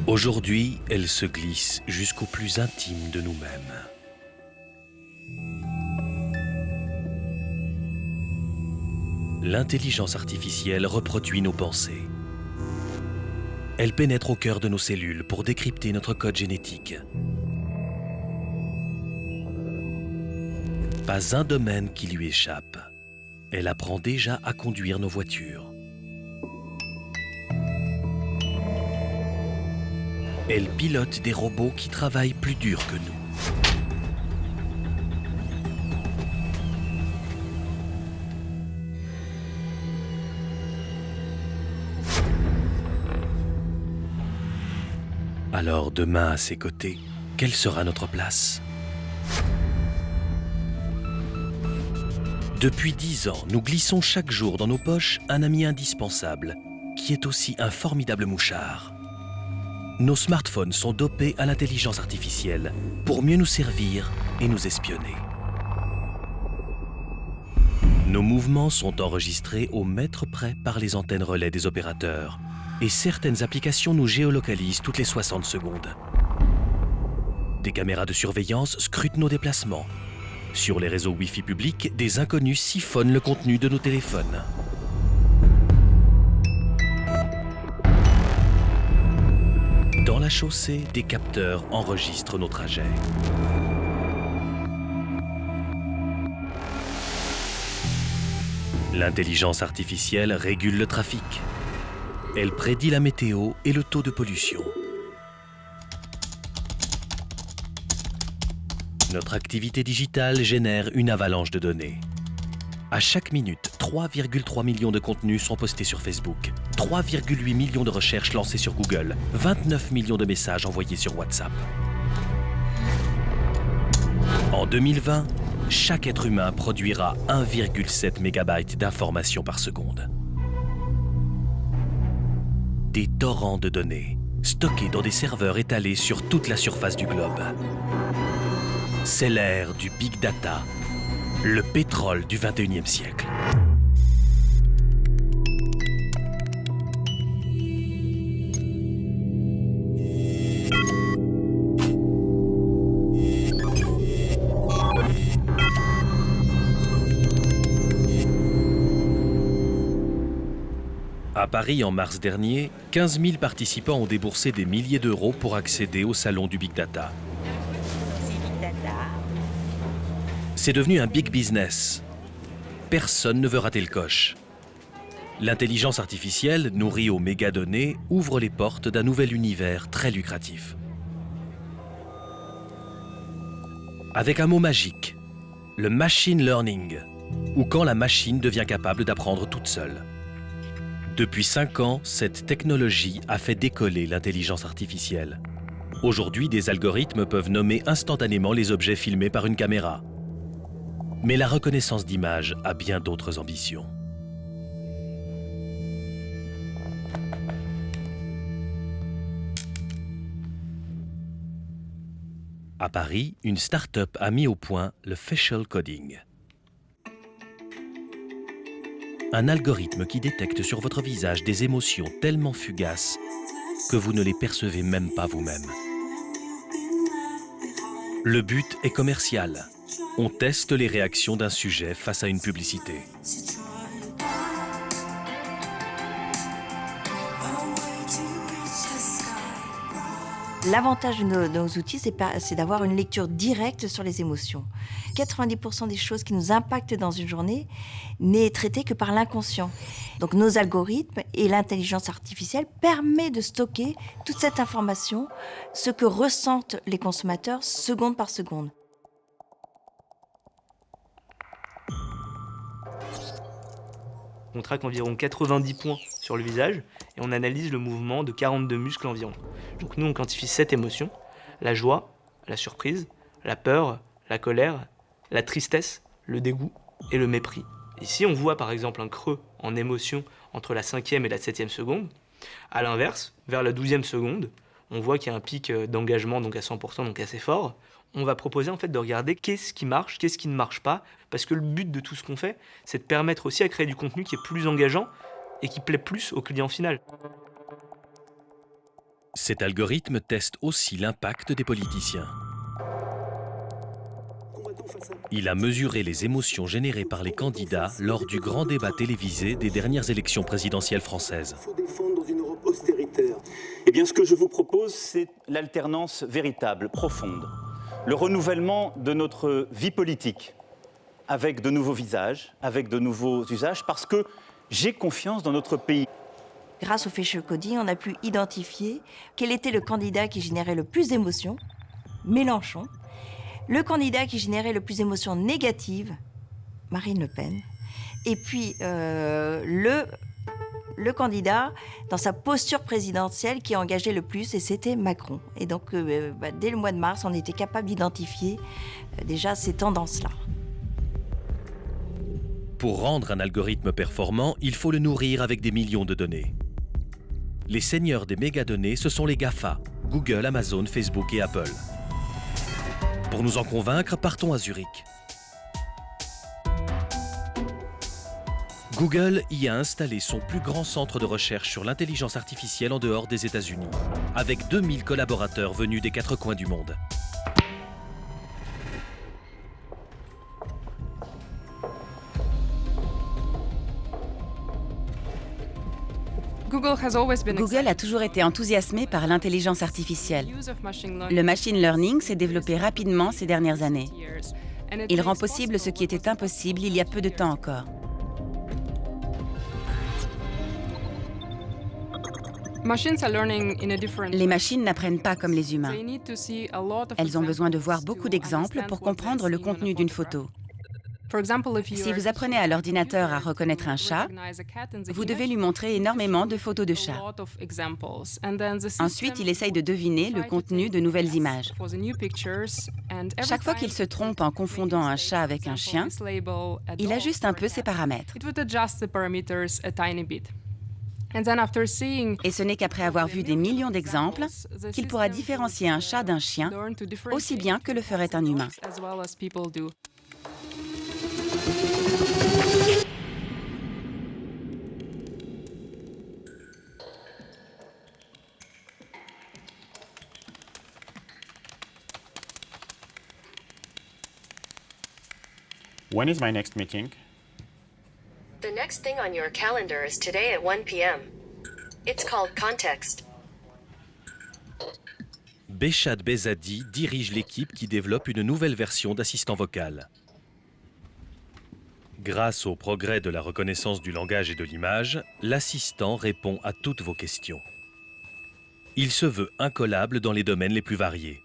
Aujourd'hui, elle se glisse jusqu'au plus intime de nous-mêmes. L'intelligence artificielle reproduit nos pensées. Elle pénètre au cœur de nos cellules pour décrypter notre code génétique. Pas un domaine qui lui échappe. Elle apprend déjà à conduire nos voitures. Elle pilote des robots qui travaillent plus dur que nous. Alors demain, à ses côtés, quelle sera notre place ? Depuis 10 ans, nous glissons chaque jour dans nos poches un ami indispensable, qui est aussi un formidable mouchard. Nos smartphones sont dopés à l'intelligence artificielle pour mieux nous servir et nous espionner. Nos mouvements sont enregistrés au mètre près par les antennes relais des opérateurs et certaines applications nous géolocalisent toutes les 60 secondes. Des caméras de surveillance scrutent nos déplacements. Sur les réseaux Wi-Fi publics, des inconnus siphonnent le contenu de nos téléphones. Dans la chaussée, des capteurs enregistrent nos trajets. L'intelligence artificielle régule le trafic. Elle prédit la météo et le taux de pollution. Notre activité digitale génère une avalanche de données. À chaque minute, 3,3 millions de contenus sont postés sur Facebook, 3,8 millions de recherches lancées sur Google, 29 millions de messages envoyés sur WhatsApp. En 2020, chaque être humain produira 1,7 mégabytes d'informations par seconde. Des torrents de données, stockés dans des serveurs étalés sur toute la surface du globe. C'est l'ère du Big Data, le pétrole du XXIe siècle. À Paris, en mars dernier, 15 000 participants ont déboursé des milliers d'euros pour accéder au salon du Big Data. C'est devenu un big business. Personne ne veut rater le coche. L'intelligence artificielle, nourrie aux mégadonnées, ouvre les portes d'un nouvel univers très lucratif. Avec un mot magique, le machine learning, ou quand la machine devient capable d'apprendre toute seule. Depuis 5 ans, cette technologie a fait décoller l'intelligence artificielle. Aujourd'hui, des algorithmes peuvent nommer instantanément les objets filmés par une caméra. Mais la reconnaissance d'images a bien d'autres ambitions. À Paris, une start-up a mis au point le facial coding. Un algorithme qui détecte sur votre visage des émotions tellement fugaces que vous ne les percevez même pas vous-même. Le but est commercial. On teste les réactions d'un sujet face à une publicité. L'avantage de nos outils, c'est d'avoir une lecture directe sur les émotions. 90% des choses qui nous impactent dans une journée n'est traité que par l'inconscient. Donc nos algorithmes et l'intelligence artificielle permettent de stocker toute cette information, ce que ressentent les consommateurs seconde par seconde. On traque environ 90 points sur le visage et on analyse le mouvement de 42 muscles environ. Donc nous, on quantifie 7 émotions, la joie, la surprise, la peur, la colère, la tristesse, le dégoût et le mépris. Ici, on voit par exemple un creux en émotion entre la 5e et la 7e seconde. À l'inverse, vers la 12e seconde, on voit qu'il y a un pic d'engagement donc à 100%, donc assez fort. On va proposer en fait de regarder qu'est-ce qui marche, qu'est-ce qui ne marche pas, parce que le but de tout ce qu'on fait, c'est de permettre aussi à créer du contenu qui est plus engageant et qui plaît plus au client final. Cet algorithme teste aussi l'impact des politiciens. Il a mesuré les émotions générées par les candidats lors du grand débat télévisé des dernières élections présidentielles françaises. Il faut défendre une Europe austéritaire. Eh bien, ce que je vous propose, c'est l'alternance véritable, profonde. Le renouvellement de notre vie politique, avec de nouveaux visages, avec de nouveaux usages, parce que j'ai confiance dans notre pays. Grâce au facial coding, on a pu identifier quel était le candidat qui générait le plus d'émotions, Mélenchon. Le candidat qui générait le plus d'émotions négatives, Marine Le Pen. Et puis le candidat dans sa posture présidentielle qui engageait le plus, et c'était Macron. Et donc dès le mois de mars, on était capable d'identifier déjà ces tendances-là. Pour rendre un algorithme performant, il faut le nourrir avec des millions de données. Les seigneurs des mégadonnées, ce sont les GAFA, Google, Amazon, Facebook et Apple. Pour nous en convaincre, partons à Zurich. Google y a installé son plus grand centre de recherche sur l'intelligence artificielle en dehors des États-Unis, avec 2000 collaborateurs venus des 4 coins du monde. Google a toujours été enthousiasmé par l'intelligence artificielle. Le machine learning s'est développé rapidement ces dernières années. Il rend possible ce qui était impossible il y a peu de temps encore. Les machines n'apprennent pas comme les humains. Elles ont besoin de voir beaucoup d'exemples pour comprendre le contenu d'une photo. Si vous apprenez à l'ordinateur à reconnaître un chat, vous devez lui montrer énormément de photos de chats. Ensuite, il essaye de deviner le contenu de nouvelles images. Chaque fois qu'il se trompe en confondant un chat avec un chien, il ajuste un peu ses paramètres. Et ce n'est qu'après avoir vu des millions d'exemples qu'il pourra différencier un chat d'un chien aussi bien que le ferait un humain. When is my next meeting? The next thing on your calendar is today at 1 p.m. It's called Context. Behshad Behzadi dirige l'équipe qui développe une nouvelle version d'assistant vocal. Grâce au progrès de la reconnaissance du langage et de l'image, l'assistant répond à toutes vos questions. Il se veut incollable dans les domaines les plus variés.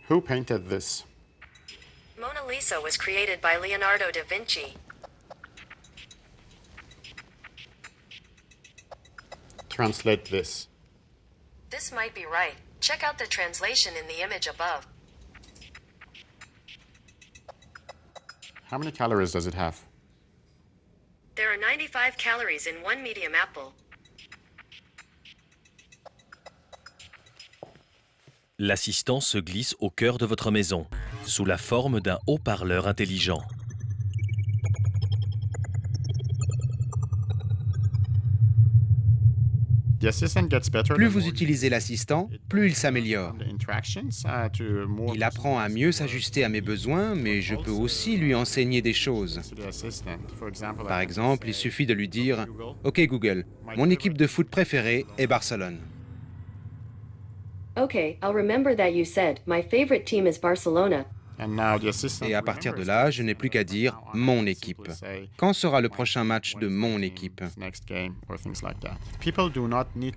Who painted this? Mona Lisa was created by Leonardo da Vinci. Translate this. This might be right. Check out the translation in the image above. How many calories does it have? There are 95 calories in one medium apple. L'assistant se glisse au cœur de votre maison, sous la forme d'un haut-parleur intelligent. Plus vous utilisez l'assistant, plus il s'améliore. Il apprend à mieux s'ajuster à mes besoins, mais je peux aussi lui enseigner des choses. Par exemple, il suffit de lui dire « Ok Google, mon équipe de foot préférée est Barcelone ». Okay, I'll remember that you said, my favorite team is Barcelona. Et à partir de là, je n'ai plus qu'à dire « mon équipe ». Quand sera le prochain match de mon équipe?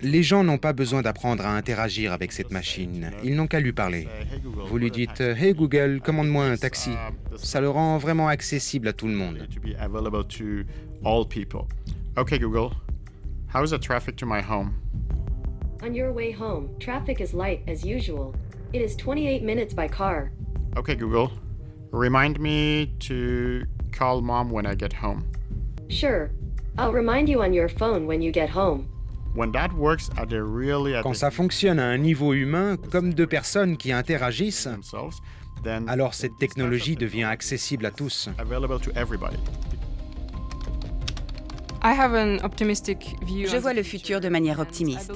Les gens n'ont pas besoin d'apprendre à interagir avec cette machine. Ils n'ont qu'à lui parler. Vous lui dites « Hey Google, commande-moi un taxi ». Ça le rend vraiment accessible à tout le monde. Okay Google, how is the traffic to my home? On your way home, traffic is light as usual. It is 28 minutes by car. Okay Google, remind me to call mom when I get home. Sure. I'll remind you on your phone when you get home. Quand ça fonctionne à un niveau humain, comme deux personnes qui interagissent, alors cette technologie devient accessible à tous. Je vois le futur de manière optimiste.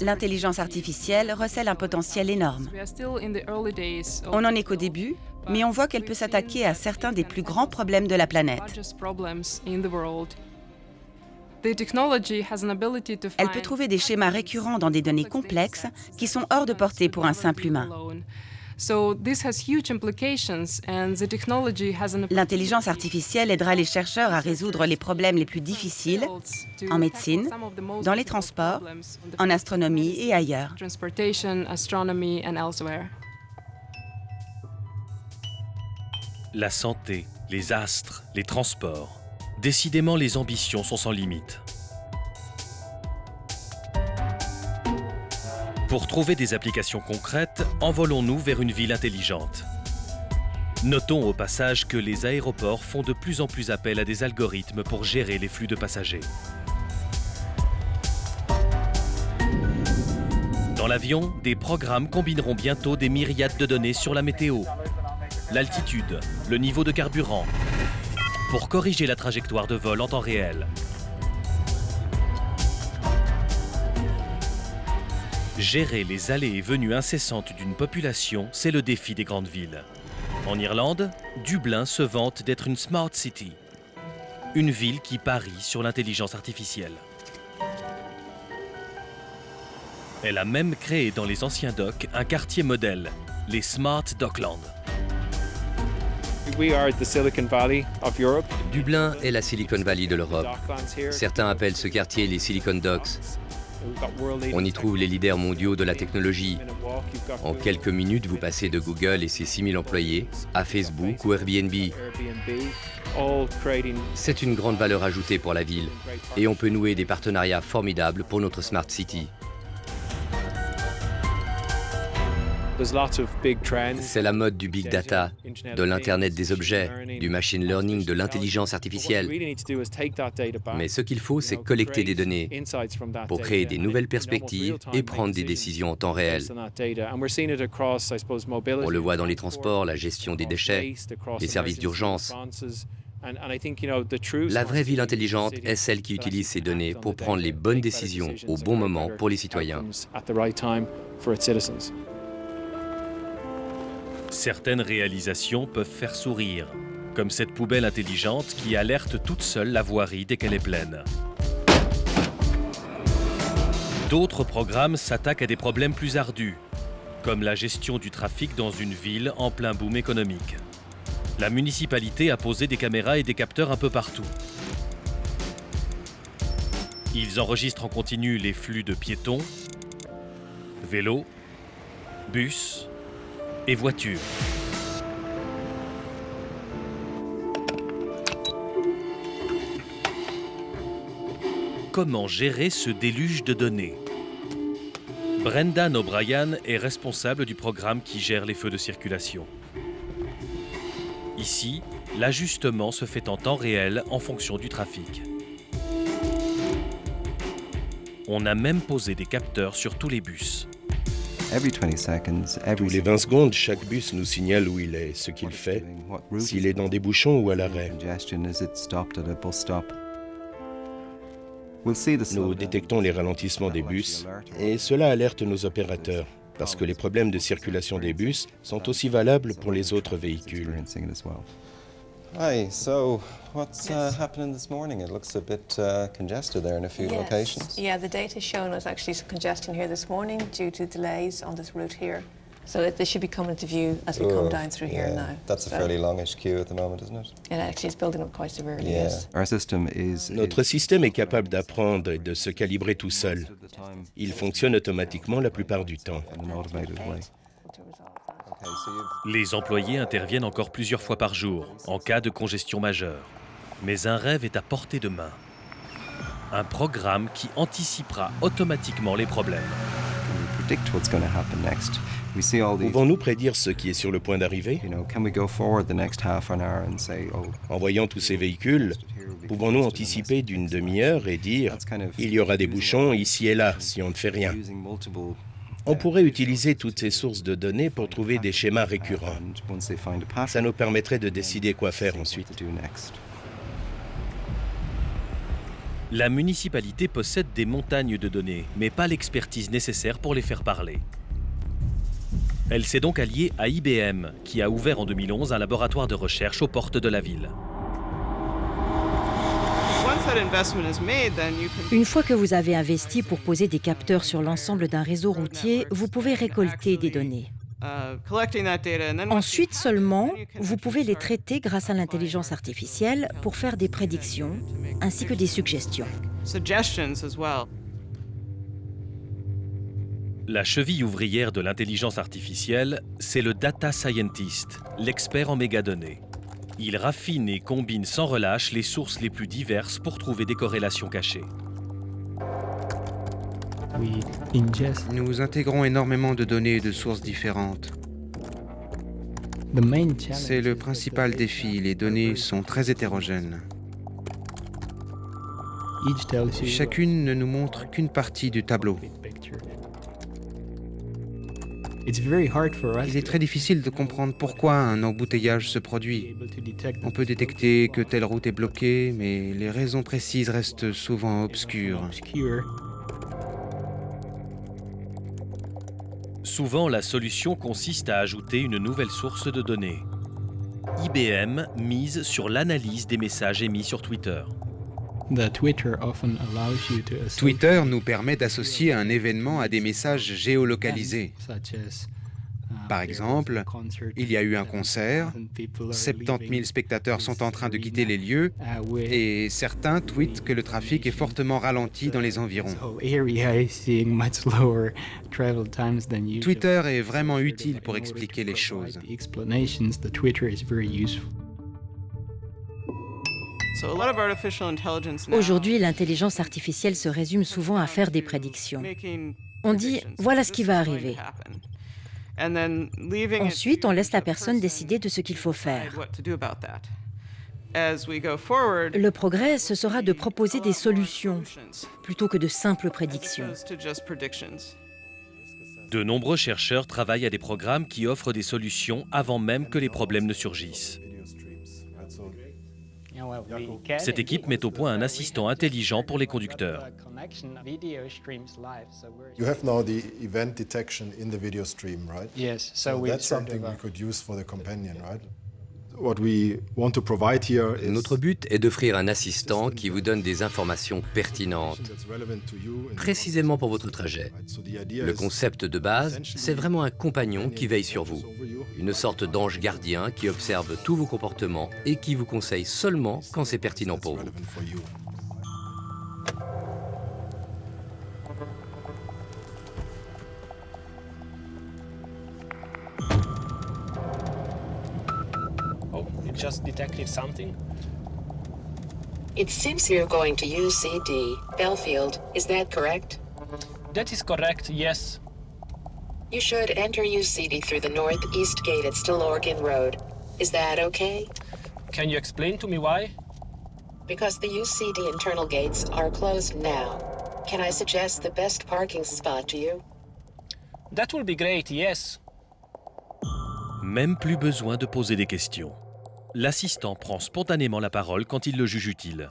L'intelligence artificielle recèle un potentiel énorme. On n'en est qu'au début, mais on voit qu'elle peut s'attaquer à certains des plus grands problèmes de la planète. Elle peut trouver des schémas récurrents dans des données complexes qui sont hors de portée pour un simple humain. L'intelligence artificielle aidera les chercheurs à résoudre les problèmes les plus difficiles en médecine, dans les transports, en astronomie et ailleurs. La santé, les astres, les transports. Décidément, les ambitions sont sans limite. Pour trouver des applications concrètes, envolons-nous vers une ville intelligente. Notons au passage que les aéroports font de plus en plus appel à des algorithmes pour gérer les flux de passagers. Dans l'avion, des programmes combineront bientôt des myriades de données sur la météo, l'altitude, le niveau de carburant, pour corriger la trajectoire de vol en temps réel. Gérer les allées et venues incessantes d'une population, c'est le défi des grandes villes. En Irlande, Dublin se vante d'être une Smart City, une ville qui parie sur l'intelligence artificielle. Elle a même créé dans les anciens docks un quartier modèle, les Smart Docklands. Dublin est la Silicon Valley de l'Europe. Certains appellent ce quartier les Silicon Docks. On y trouve les leaders mondiaux de la technologie. En quelques minutes, vous passez de Google et ses 6000 employés à Facebook ou Airbnb. C'est une grande valeur ajoutée pour la ville et on peut nouer des partenariats formidables pour notre Smart City. C'est la mode du big data, de l'Internet des objets, du machine learning, de l'intelligence artificielle. Mais ce qu'il faut, c'est collecter des données pour créer des nouvelles perspectives et prendre des décisions en temps réel. On le voit dans les transports, la gestion des déchets, les services d'urgence. La vraie ville intelligente est celle qui utilise ces données pour prendre les bonnes décisions au bon moment pour les citoyens. Certaines réalisations peuvent faire sourire, comme cette poubelle intelligente qui alerte toute seule la voirie dès qu'elle est pleine. D'autres programmes s'attaquent à des problèmes plus ardus, comme la gestion du trafic dans une ville en plein boom économique. La municipalité a posé des caméras et des capteurs un peu partout. Ils enregistrent en continu les flux de piétons, vélos, bus et voitures. Comment gérer ce déluge de données? Brendan O'Brien est responsable du programme qui gère les feux de circulation. Ici, l'ajustement se fait en temps réel en fonction du trafic. On a même posé des capteurs sur tous les bus. Tous les 20 secondes, chaque bus nous signale où il est, ce qu'il fait, s'il est dans des bouchons ou à l'arrêt. Nous détectons les ralentissements des bus et cela alerte nos opérateurs, parce que les problèmes de circulation des bus sont aussi valables pour les autres véhicules. Hi, so what's happening this morning? It looks a bit congested there in a few locations. Yeah, the data shown us actually some congestion here this morning due to delays on this route here. So they should be coming into view as we come down through here now. That's a fairly longish queue at the moment, isn't it? It actually is building up quite severely, Yeah. yes. Notre système est capable d'apprendre et de se calibrer tout seul. Il fonctionne automatiquement la plupart du temps. Les employés interviennent encore plusieurs fois par jour, en cas de congestion majeure. Mais un rêve est à portée de main. Un programme qui anticipera automatiquement les problèmes. Pouvons-nous prédire ce qui est sur le point d'arriver? En voyant tous ces véhicules, pouvons-nous anticiper d'une demi-heure et dire « il y aura des bouchons ici et là si on ne fait rien ». On pourrait utiliser toutes ces sources de données pour trouver des schémas récurrents. Ça nous permettrait de décider quoi faire ensuite. La municipalité possède des montagnes de données, mais pas l'expertise nécessaire pour les faire parler. Elle s'est donc alliée à IBM, qui a ouvert en 2011 un laboratoire de recherche aux portes de la ville. Une fois que vous avez investi pour poser des capteurs sur l'ensemble d'un réseau routier, vous pouvez récolter des données. Ensuite seulement, vous pouvez les traiter grâce à l'intelligence artificielle pour faire des prédictions ainsi que des suggestions. La cheville ouvrière de l'intelligence artificielle, c'est le data scientist, l'expert en mégadonnées. Il raffine et combine sans relâche les sources les plus diverses pour trouver des corrélations cachées. Nous intégrons énormément de données et de sources différentes. C'est le principal défi, les données sont très hétérogènes. Chacune ne nous montre qu'une partie du tableau. Il est très difficile de comprendre pourquoi un embouteillage se produit. On peut détecter que telle route est bloquée, mais les raisons précises restent souvent obscures. Souvent, la solution consiste à ajouter une nouvelle source de données. IBM mise sur l'analyse des messages émis sur Twitter. Twitter nous permet d'associer un événement à des messages géolocalisés. Par exemple, il y a eu un concert, 70 000 spectateurs sont en train de quitter les lieux et certains tweetent que le trafic est fortement ralenti dans les environs. Twitter est vraiment utile pour expliquer les choses. Aujourd'hui, l'intelligence artificielle se résume souvent à faire des prédictions. On dit « voilà ce qui va arriver ». Ensuite, on laisse la personne décider de ce qu'il faut faire. Le progrès, ce sera de proposer des solutions plutôt que de simples prédictions. De nombreux chercheurs travaillent à des programmes qui offrent des solutions avant même que les problèmes ne surgissent. Cette équipe met au point un assistant intelligent pour les conducteurs. You have now the event detection in the video stream, right? Yes, so that's something we could use for the companion, right? What we want to provide here is Notre but est d'offrir un assistant qui vous donne des informations pertinentes, précisément pour votre trajet. Le concept de base, c'est vraiment un compagnon qui veille sur vous, une sorte d'ange gardien qui observe tous vos comportements et qui vous conseille seulement quand c'est pertinent pour vous. Just detected something. It seems you're going to UCD, Belfield. Is that correct? That is correct, yes. You should enter UCD through the northeast gate at Stillorgan Road. Is that okay? Can you explain to me why? Because the UCD internal gates are closed now. Can I suggest the best parking spot to you? That will be great, yes. Même plus besoin de poser des questions. L'assistant prend spontanément la parole quand il le juge utile.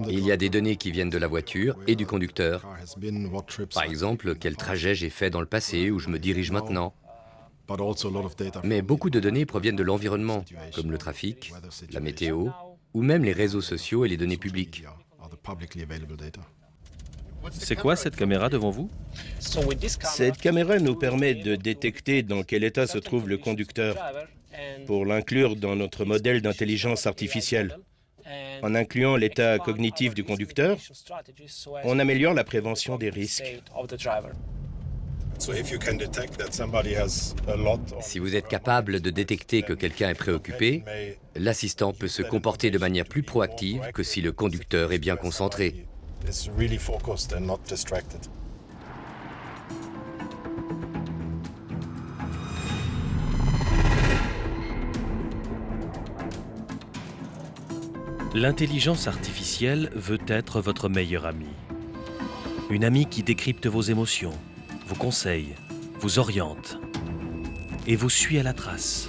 Il y a des données qui viennent de la voiture et du conducteur. Par exemple, quel trajet j'ai fait dans le passé, où je me dirige maintenant. Mais beaucoup de données proviennent de l'environnement, comme le trafic, la météo, ou même les réseaux sociaux et les données publiques. C'est quoi cette caméra devant vous? Cette caméra nous permet de détecter dans quel état se trouve le conducteur pour l'inclure dans notre modèle d'intelligence artificielle. En incluant l'état cognitif du conducteur, on améliore la prévention des risques. Si vous êtes capable de détecter que quelqu'un est préoccupé, l'assistant peut se comporter de manière plus proactive que si le conducteur est bien concentré. L'intelligence artificielle veut être votre meilleure amie. Une amie qui décrypte vos émotions, vous conseille, vous oriente et vous suit à la trace.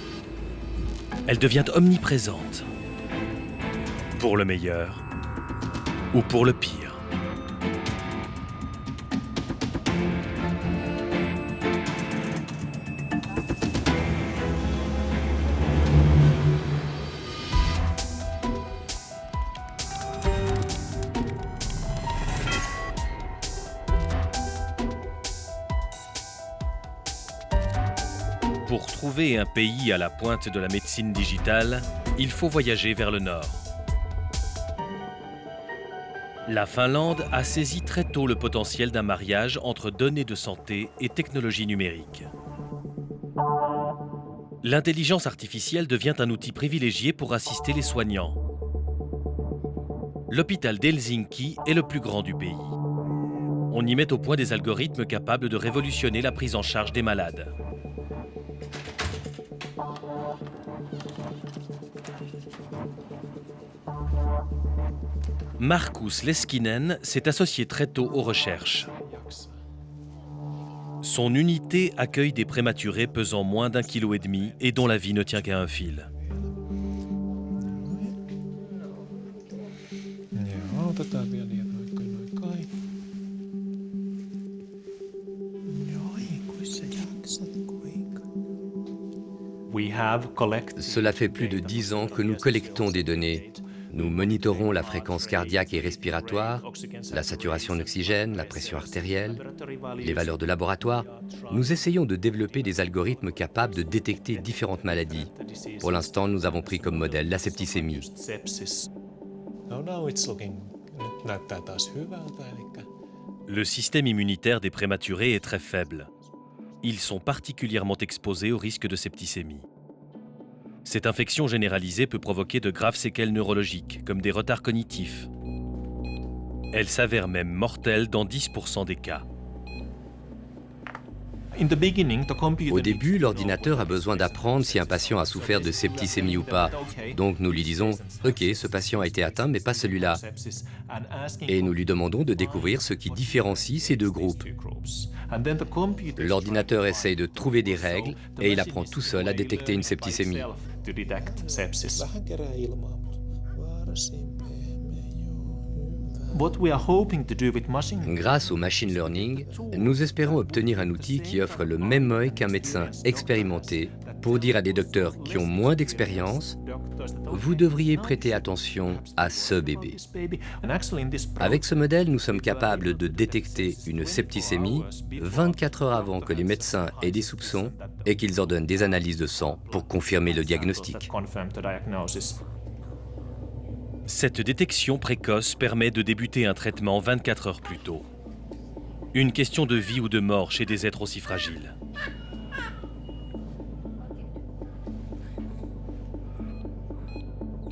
Elle devient omniprésente. Pour le meilleur ou pour le pire. Pour trouver un pays à la pointe de la médecine digitale, il faut voyager vers le nord. La Finlande a saisi très tôt le potentiel d'un mariage entre données de santé et technologie numérique. L'intelligence artificielle devient un outil privilégié pour assister les soignants. L'hôpital d'Helsinki est le plus grand du pays. On y met au point des algorithmes capables de révolutionner la prise en charge des malades. Markus Leskinen s'est associé très tôt aux recherches. Son unité accueille des prématurés pesant moins d'1,5 kg et dont la vie ne tient qu'à un fil. Cela fait plus de 10 ans que nous collectons des données. Nous monitorons la fréquence cardiaque et respiratoire, la saturation d'oxygène, la pression artérielle, les valeurs de laboratoire. Nous essayons de développer des algorithmes capables de détecter différentes maladies. Pour l'instant, nous avons pris comme modèle la septicémie. Le système immunitaire des prématurés est très faible. Ils sont particulièrement exposés au risque de septicémie. Cette infection généralisée peut provoquer de graves séquelles neurologiques, comme des retards cognitifs. Elle s'avère même mortelle dans 10% des cas. Au début, l'ordinateur a besoin d'apprendre si un patient a souffert de septicémie ou pas. Donc nous lui disons « Ok, ce patient a été atteint, mais pas celui-là ». Et nous lui demandons de découvrir ce qui différencie ces deux groupes. L'ordinateur essaye de trouver des règles et il apprend tout seul à détecter une septicémie. Grâce au machine learning, nous espérons obtenir un outil qui offre le même œil qu'un médecin expérimenté pour dire à des docteurs qui ont moins d'expérience « Vous devriez prêter attention à ce bébé ». Avec ce modèle, nous sommes capables de détecter une septicémie 24 heures avant que les médecins aient des soupçons et qu'ils ordonnent des analyses de sang pour confirmer le diagnostic. Cette détection précoce permet de débuter un traitement 24 heures plus tôt. Une question de vie ou de mort chez des êtres aussi fragiles.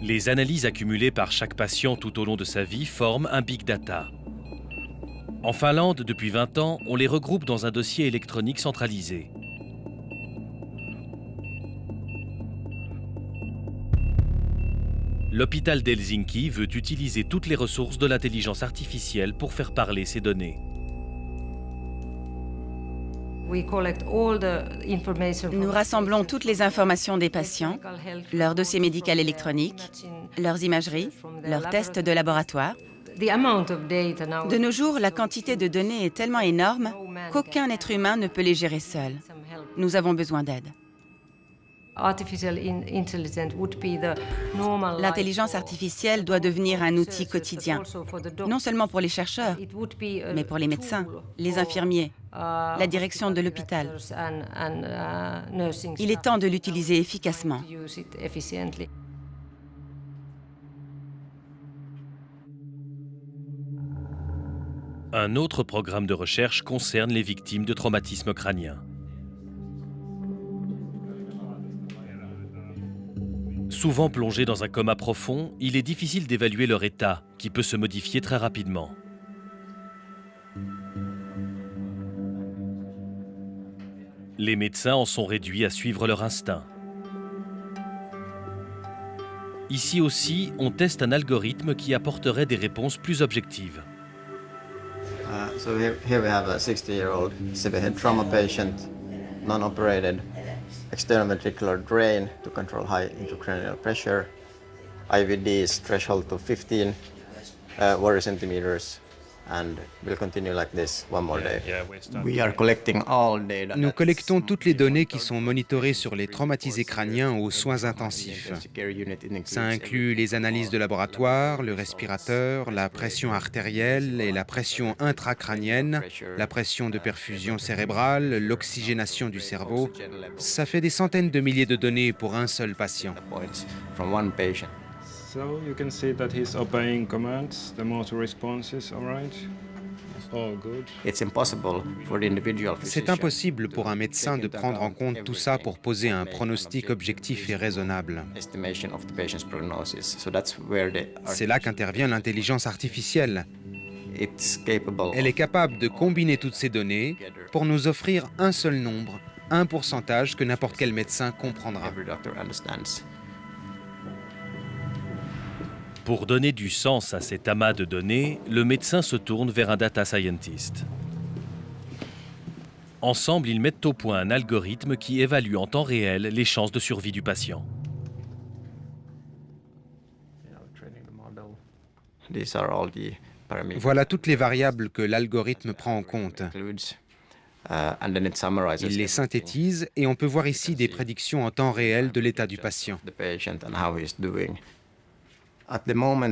Les analyses accumulées par chaque patient tout au long de sa vie forment un big data. En Finlande, depuis 20 ans, on les regroupe dans un dossier électronique centralisé. L'hôpital d'Helsinki veut utiliser toutes les ressources de l'intelligence artificielle pour faire parler ces données. Nous rassemblons toutes les informations des patients, leur dossier médical électronique, leurs imageries, leurs tests de laboratoire. De nos jours, la quantité de données est tellement énorme qu'aucun être humain ne peut les gérer seul. Nous avons besoin d'aide. L'intelligence artificielle doit devenir un outil quotidien, non seulement pour les chercheurs, mais pour les médecins, les infirmiers, la direction de l'hôpital. Il est temps de l'utiliser efficacement. Un autre programme de recherche concerne les victimes de traumatismes crâniens. Souvent plongés dans un coma profond, il est difficile d'évaluer leur état, qui peut se modifier très rapidement. Les médecins en sont réduits à suivre leur instinct. Ici aussi, on teste un algorithme qui apporterait des réponses plus objectives. So here we have a 60-year-old severe trauma patient, non-operated, external ventricular drain to control high intracranial pressure, IVD's threshold to 15 water centimeters, and we'll continue like this one more day. We are collecting all data. Nous collectons toutes les données qui sont monitorées sur les traumatisés crâniens aux soins intensifs. Ça inclut les analyses de laboratoire, le respirateur, la pression artérielle et la pression intracrânienne, la pression de perfusion cérébrale, l'oxygénation du cerveau. Ça fait des centaines de milliers de données pour un seul patient. So you can see that he's obeying commands, the motor response is all right. All good. C'est impossible pour un médecin de prendre en compte tout ça pour poser un pronostic objectif et raisonnable. C'est là qu'intervient l'intelligence artificielle. Elle est capable de combiner toutes ces données pour nous offrir un seul nombre, un pourcentage que n'importe quel médecin comprendra. Pour donner du sens à cet amas de données, le médecin se tourne vers un data scientist. Ensemble, ils mettent au point un algorithme qui évalue en temps réel les chances de survie du patient. Voilà toutes les variables que l'algorithme prend en compte. Il les synthétise et on peut voir ici des prédictions en temps réel de l'état du patient.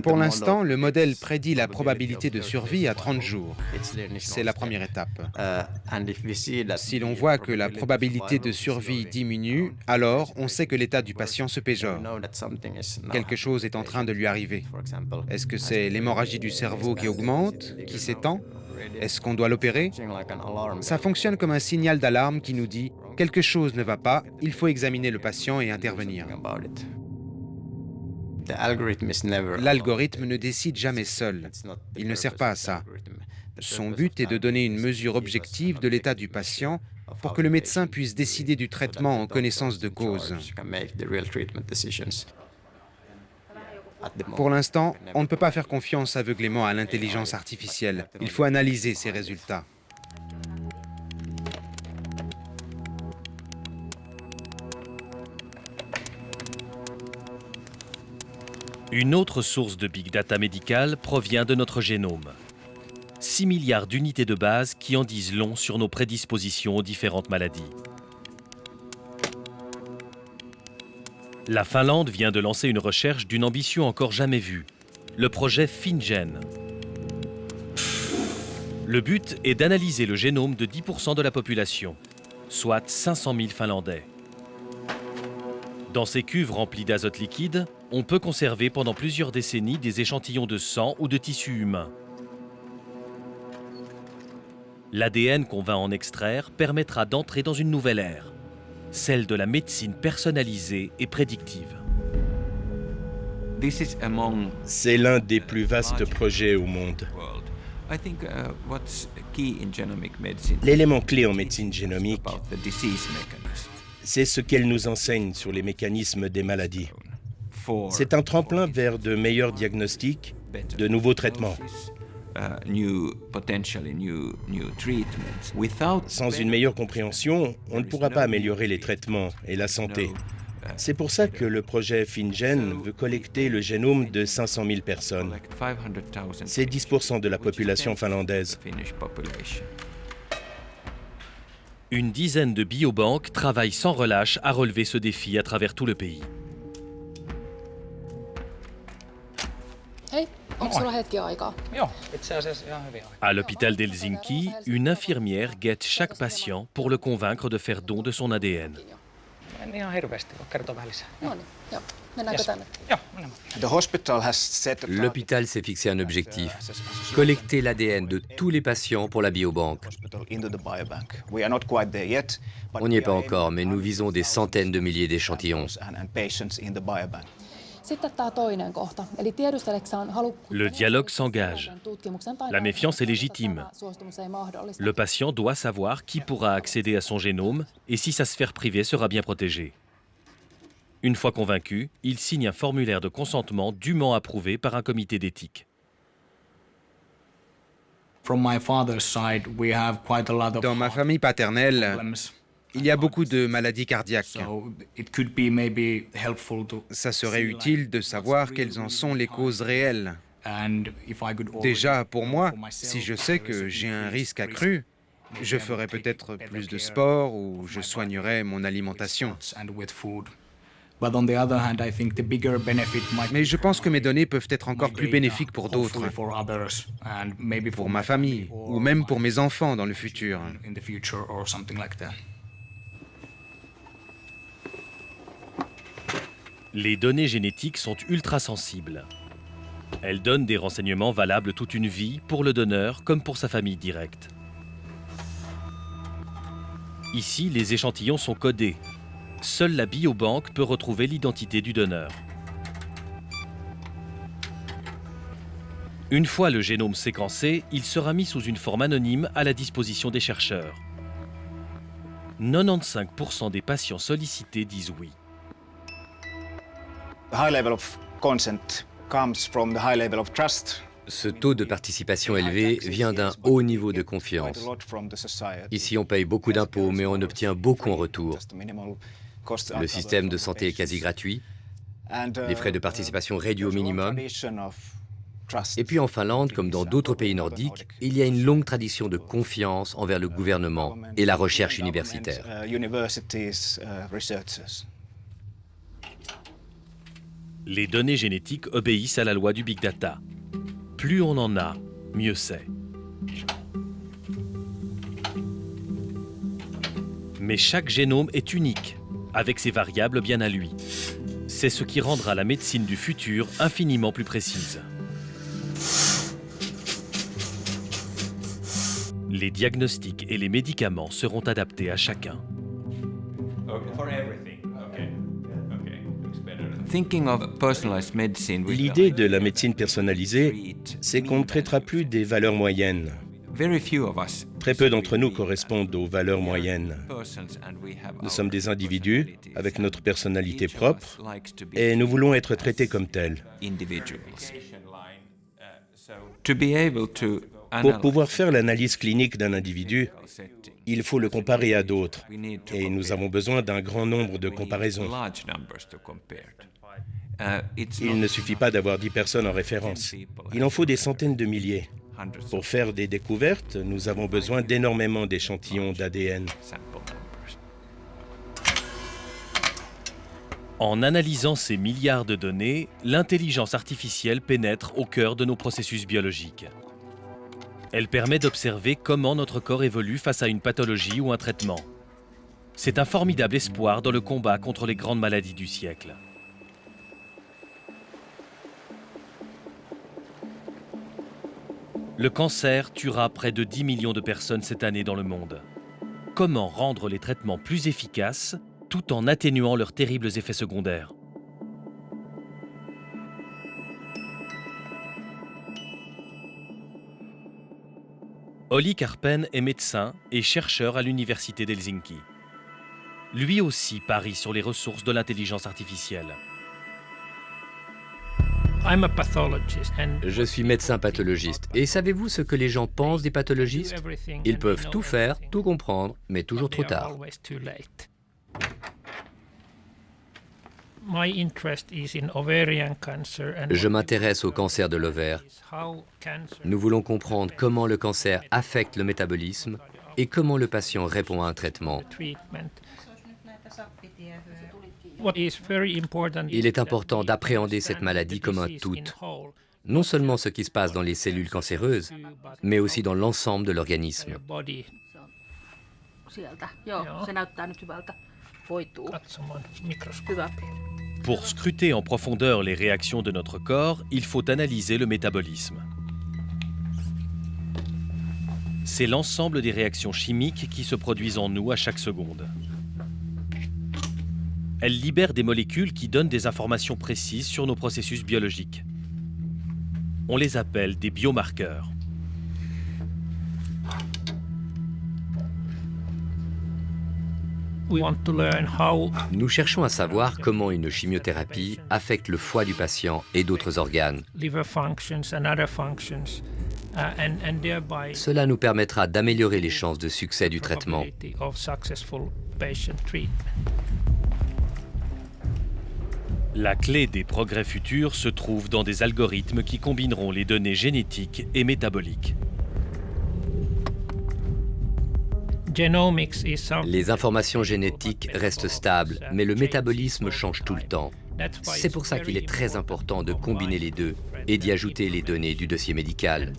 Pour l'instant, le modèle prédit la probabilité de survie à 30 jours. C'est la première étape. Si l'on voit que la probabilité de survie diminue, alors on sait que l'état du patient se péjore. Quelque chose est en train de lui arriver. Est-ce que c'est l'hémorragie du cerveau qui augmente, qui s'étend? Est-ce qu'on doit l'opérer? Ça fonctionne comme un signal d'alarme qui nous dit « quelque chose ne va pas, il faut examiner le patient et intervenir ». L'algorithme ne décide jamais seul. Il ne sert pas à ça. Son but est de donner une mesure objective de l'état du patient pour que le médecin puisse décider du traitement en connaissance de cause. Pour l'instant, on ne peut pas faire confiance aveuglément à l'intelligence artificielle. Il faut analyser ses résultats. Une autre source de big data médical provient de notre génome. 6 milliards d'unités de base qui en disent long sur nos prédispositions aux différentes maladies. La Finlande vient de lancer une recherche d'une ambition encore jamais vue, le projet FinGen. Le but est d'analyser le génome de 10% de la population, soit 500 000 Finlandais. Dans ces cuves remplies d'azote liquide, on peut conserver pendant plusieurs décennies des échantillons de sang ou de tissus humains. L'ADN qu'on va en extraire permettra d'entrer dans une nouvelle ère, celle de la médecine personnalisée et prédictive. C'est l'un des plus vastes projets au monde. L'élément clé en médecine génomique, c'est ce qu'elle nous enseigne sur les mécanismes des maladies. C'est un tremplin vers de meilleurs diagnostics, de nouveaux traitements. Sans une meilleure compréhension, on ne pourra pas améliorer les traitements et la santé. C'est pour ça que le projet FinGen veut collecter le génome de 500 000 personnes. C'est 10% de la population finlandaise. Une dizaine de biobanques travaillent sans relâche à relever ce défi à travers tout le pays. À l'hôpital d'Helsinki, une infirmière guette chaque patient pour le convaincre de faire don de son ADN. L'hôpital s'est fixé un objectif, collecter l'ADN de tous les patients pour la biobanque. On n'y est pas encore, mais nous visons des centaines de milliers d'échantillons. Le dialogue s'engage. La méfiance est légitime. Le patient doit savoir qui pourra accéder à son génome et si sa sphère privée sera bien protégée. Une fois convaincu, il signe un formulaire de consentement dûment approuvé par un comité d'éthique. Dans ma famille paternelle, Il y a beaucoup de maladies cardiaques. Ça serait utile de savoir quelles en sont les causes réelles. Déjà, pour moi, si je sais que j'ai un risque accru, je ferai peut-être plus de sport ou je soignerai mon alimentation. Mais je pense que mes données peuvent être encore plus bénéfiques pour d'autres, pour ma famille ou même pour mes enfants dans le futur. Les données génétiques sont ultra sensibles. Elles donnent des renseignements valables toute une vie pour le donneur comme pour sa famille directe. Ici, les échantillons sont codés. Seule la biobanque peut retrouver l'identité du donneur. Une fois le génome séquencé, il sera mis sous une forme anonyme à la disposition des chercheurs. 95% des patients sollicités disent oui. Ce taux de participation élevé vient d'un haut niveau de confiance. Ici, on paye beaucoup d'impôts, mais on obtient beaucoup en retour. Le système de santé est quasi gratuit. Les frais de participation réduits au minimum. Et puis en Finlande, comme dans d'autres pays nordiques, il y a une longue tradition de confiance envers le gouvernement et la recherche universitaire. Les données génétiques obéissent à la loi du Big Data. Plus on en a, mieux c'est. Mais chaque génome est unique, avec ses variables bien à lui. C'est ce qui rendra la médecine du futur infiniment plus précise. Les diagnostics et les médicaments seront adaptés à chacun. L'idée de la médecine personnalisée, c'est qu'on ne traitera plus des valeurs moyennes. Très peu d'entre nous correspondent aux valeurs moyennes. Nous sommes des individus avec notre personnalité propre et nous voulons être traités comme tels. Pour pouvoir faire l'analyse clinique d'un individu, il faut le comparer à d'autres et nous avons besoin d'un grand nombre de comparaisons. Il ne suffit pas d'avoir 10 personnes en référence. Il en faut des centaines de milliers. Pour faire des découvertes, nous avons besoin d'énormément d'échantillons d'ADN. En analysant ces milliards de données, l'intelligence artificielle pénètre au cœur de nos processus biologiques. Elle permet d'observer comment notre corps évolue face à une pathologie ou un traitement. C'est un formidable espoir dans le combat contre les grandes maladies du siècle. Le cancer tuera près de 10 millions de personnes cette année dans le monde. Comment rendre les traitements plus efficaces tout en atténuant leurs terribles effets secondaires? Olli Karpen est médecin et chercheur à l'université d'Helsinki. Lui aussi parie sur les ressources de l'intelligence artificielle. Je suis médecin pathologiste. Et savez-vous ce que les gens pensent des pathologistes? Ils peuvent tout faire, tout comprendre, mais toujours trop tard. Je m'intéresse au cancer de l'ovaire. Nous voulons comprendre comment le cancer affecte le métabolisme et comment le patient répond à un traitement. Il est important d'appréhender cette maladie comme un tout. Non seulement ce qui se passe dans les cellules cancéreuses, mais aussi dans l'ensemble de l'organisme. Pour scruter en profondeur les réactions de notre corps, il faut analyser le métabolisme. C'est l'ensemble des réactions chimiques qui se produisent en nous à chaque seconde. Elles libèrent des molécules qui donnent des informations précises sur nos processus biologiques. On les appelle des biomarqueurs. Nous cherchons à savoir comment une chimiothérapie affecte le foie du patient et d'autres organes. Cela nous permettra d'améliorer les chances de succès du traitement. La clé des progrès futurs se trouve dans des algorithmes qui combineront les données génétiques et métaboliques. Les informations génétiques restent stables, mais le métabolisme change tout le temps. C'est pour ça qu'il est très important de combiner les deux et d'y ajouter les données du dossier médical.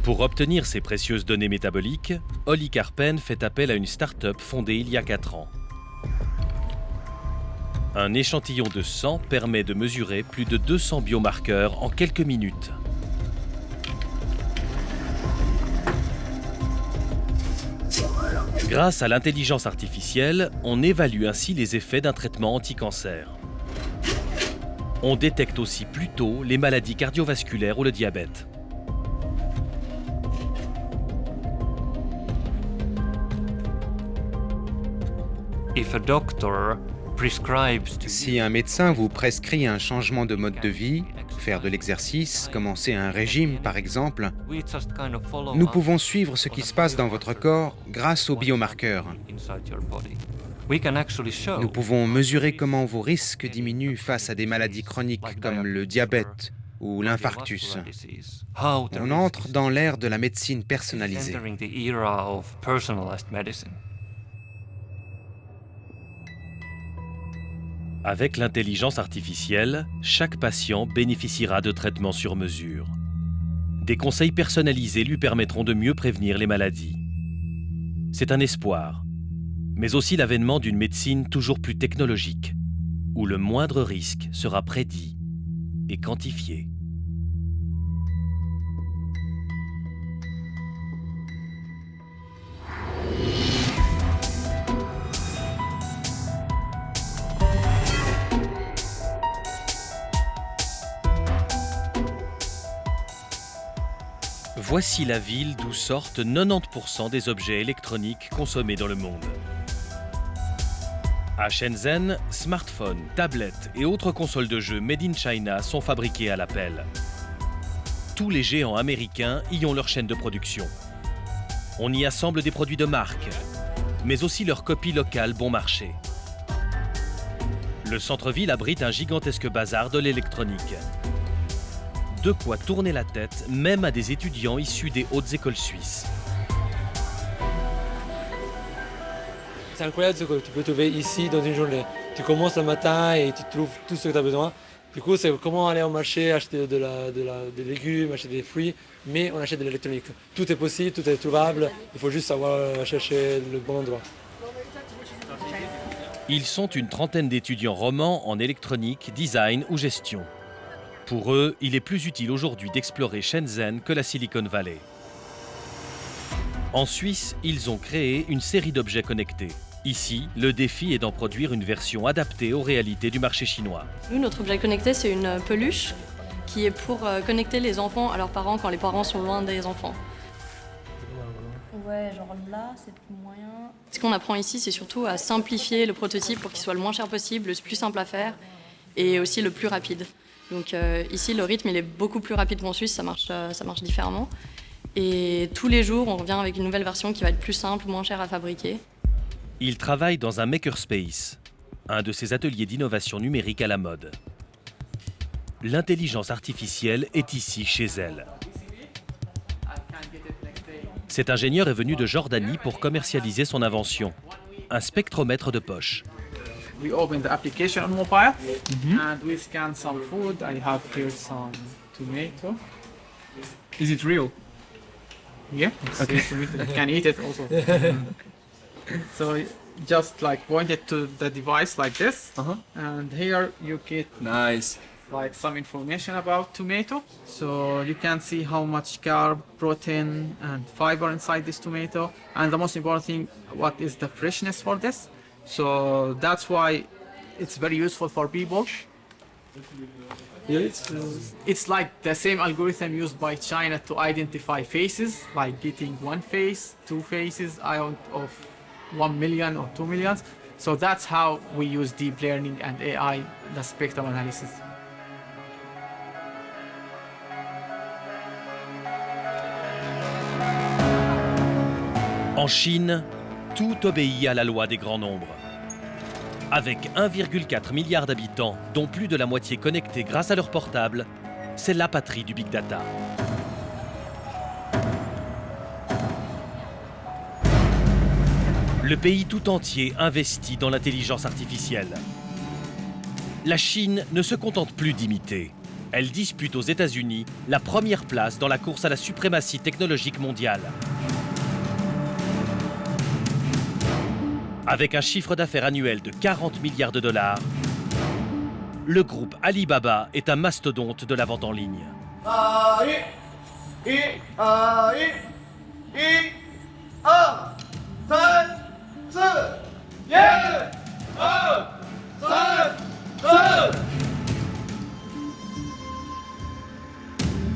Pour obtenir ces précieuses données métaboliques, Olli Karpen fait appel à une start-up fondée il y a 4 ans. Un échantillon de sang permet de mesurer plus de 200 biomarqueurs en quelques minutes. Grâce à l'intelligence artificielle, on évalue ainsi les effets d'un traitement anti-cancer. On détecte aussi plus tôt les maladies cardiovasculaires ou le diabète. Si un médecin vous prescrit un changement de mode de vie, faire de l'exercice, commencer un régime par exemple, nous pouvons suivre ce qui se passe dans votre corps grâce aux biomarqueurs. Nous pouvons mesurer comment vos risques diminuent face à des maladies chroniques comme le diabète ou l'infarctus. On entre dans l'ère de la médecine personnalisée. Avec l'intelligence artificielle, chaque patient bénéficiera de traitements sur mesure. Des conseils personnalisés lui permettront de mieux prévenir les maladies. C'est un espoir, mais aussi l'avènement d'une médecine toujours plus technologique, où le moindre risque sera prédit et quantifié. Voici la ville d'où sortent 90% des objets électroniques consommés dans le monde. À Shenzhen, smartphones, tablettes et autres consoles de jeux made in China sont fabriqués à la pelle. Tous les géants américains y ont leur chaîne de production. On y assemble des produits de marque, mais aussi leurs copies locales bon marché. Le centre-ville abrite un gigantesque bazar de l'électronique. De quoi tourner la tête, même à des étudiants issus des hautes écoles suisses. C'est incroyable ce que tu peux trouver ici dans une journée. Tu commences le matin et tu trouves tout ce que tu as besoin. Du coup, c'est comment aller au marché, acheter des légumes, acheter des fruits, mais on achète de l'électronique. Tout est possible, tout est trouvable, il faut juste savoir chercher le bon endroit. Ils sont une trentaine d'étudiants romans en électronique, design ou gestion. Pour eux, il est plus utile aujourd'hui d'explorer Shenzhen que la Silicon Valley. En Suisse, ils ont créé une série d'objets connectés. Ici, le défi est d'en produire une version adaptée aux réalités du marché chinois. Nous, notre objet connecté, c'est une peluche qui est pour connecter les enfants à leurs parents quand les parents sont loin des enfants. Ouais, genre là, c'est moyen. Ce qu'on apprend ici, c'est surtout à simplifier le prototype pour qu'il soit le moins cher possible, le plus simple à faire et aussi le plus rapide. Donc ici, le rythme il est beaucoup plus rapide qu'en Suisse, ça marche différemment. Et tous les jours, on revient avec une nouvelle version qui va être plus simple, moins chère à fabriquer. Ils travaillent dans un makerspace, un de ces ateliers d'innovation numérique à la mode. L'intelligence artificielle est ici chez elle. Cet ingénieur est venu de Jordanie pour commercialiser son invention, un spectromètre de poche. We open the application on mobile and we scan some food. I have here some tomato. Is it real? Yeah. Okay. You can eat it also. So just like point it to the device like this, and here you get like some information about tomato. So you can see how much carb, protein, and fiber inside this tomato. And the most important thing, what is the freshness for this? So that's why it's very useful for people. It's like the same algorithm used by China to identify faces, like getting one face, two faces out of 1 million or 2 million. So that's how we use deep learning and AI, the spectrum analysis. En Chine, tout obéit à la loi des grands nombres. Avec 1,4 milliard d'habitants, dont plus de la moitié connectés grâce à leur portable, c'est la patrie du Big Data. Le pays tout entier investit dans l'intelligence artificielle. La Chine ne se contente plus d'imiter. Elle dispute aux États-Unis la première place dans la course à la suprématie technologique mondiale. Avec un chiffre d'affaires annuel de 40 milliards de dollars, le groupe Alibaba est un mastodonte de la vente en ligne.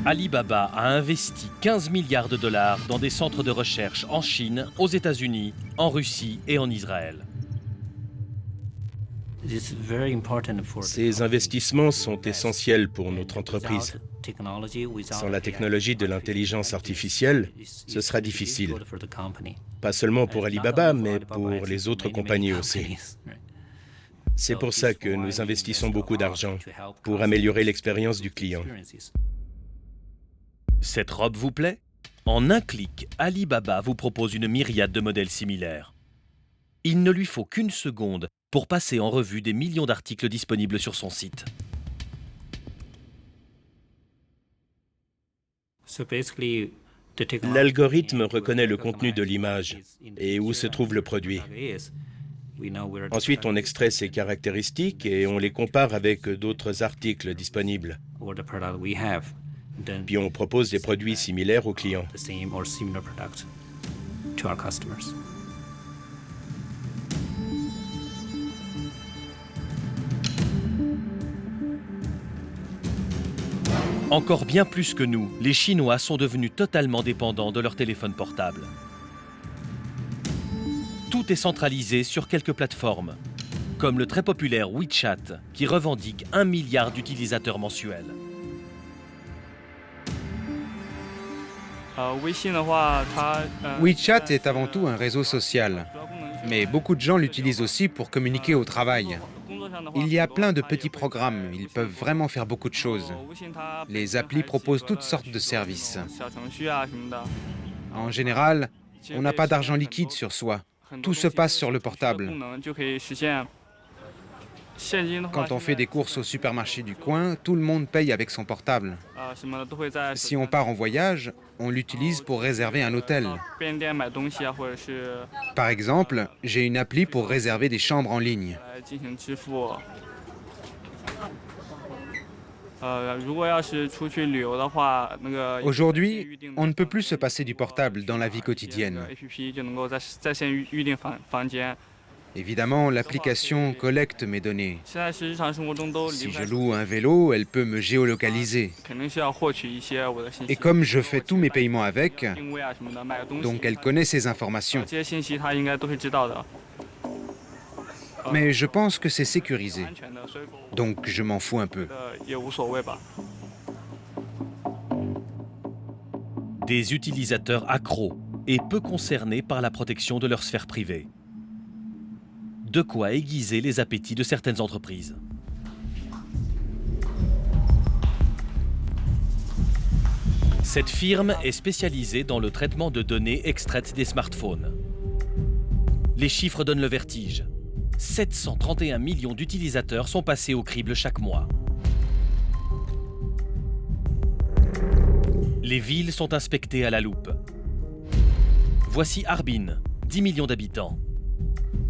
Alibaba a investi 15 milliards de dollars dans des centres de recherche en Chine, aux États-Unis, en Russie et en Israël. Ces investissements sont essentiels pour notre entreprise. Sans la technologie de l'intelligence artificielle, ce sera difficile. Pas seulement pour Alibaba, mais pour les autres compagnies aussi. C'est pour ça que nous investissons beaucoup d'argent, pour améliorer l'expérience du client. Cette robe vous plaît? En un clic, Alibaba vous propose une myriade de modèles similaires. Il ne lui faut qu'une seconde pour passer en revue des millions d'articles disponibles sur son site. L'algorithme reconnaît le contenu de l'image et où se trouve le produit. Ensuite, on extrait ces caractéristiques et on les compare avec d'autres articles disponibles. Puis on propose des produits similaires aux clients. Encore bien plus que nous, les Chinois sont devenus totalement dépendants de leur téléphone portable. Tout est centralisé sur quelques plateformes, comme le très populaire WeChat, qui revendique 1 milliard d'utilisateurs mensuels. WeChat est avant tout un réseau social, mais beaucoup de gens l'utilisent aussi pour communiquer au travail. Il y a plein de petits programmes, ils peuvent vraiment faire beaucoup de choses. Les applis proposent toutes sortes de services. En général, on n'a pas d'argent liquide sur soi, tout se passe sur le portable. Quand on fait des courses au supermarché du coin, tout le monde paye avec son portable. Si on part en voyage, on l'utilise pour réserver un hôtel. Par exemple, j'ai une appli pour réserver des chambres en ligne. Aujourd'hui, on ne peut plus se passer du portable dans la vie quotidienne. Évidemment, l'application collecte mes données. Si je loue un vélo, elle peut me géolocaliser. Et comme je fais tous mes paiements avec, donc elle connaît ces informations. Mais je pense que c'est sécurisé. Donc je m'en fous un peu. Des utilisateurs accros et peu concernés par la protection de leur sphère privée. De quoi aiguiser les appétits de certaines entreprises. Cette firme est spécialisée dans le traitement de données extraites des smartphones. Les chiffres donnent le vertige. 731 millions d'utilisateurs sont passés au crible chaque mois. Les villes sont inspectées à la loupe. Voici Harbin, 10 millions d'habitants.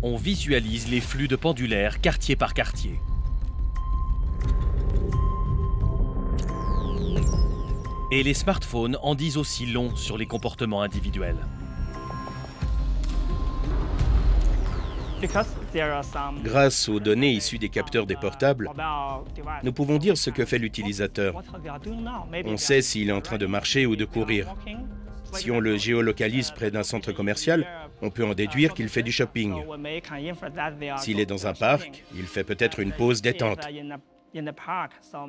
On visualise les flux de pendulaires quartier par quartier. Et les smartphones en disent aussi long sur les comportements individuels. Grâce aux données issues des capteurs des portables, nous pouvons dire ce que fait l'utilisateur. On sait s'il est en train de marcher ou de courir. Si on le géolocalise près d'un centre commercial, On peut en déduire qu'il fait du shopping. S'il est dans un parc, il fait peut-être une pause détente.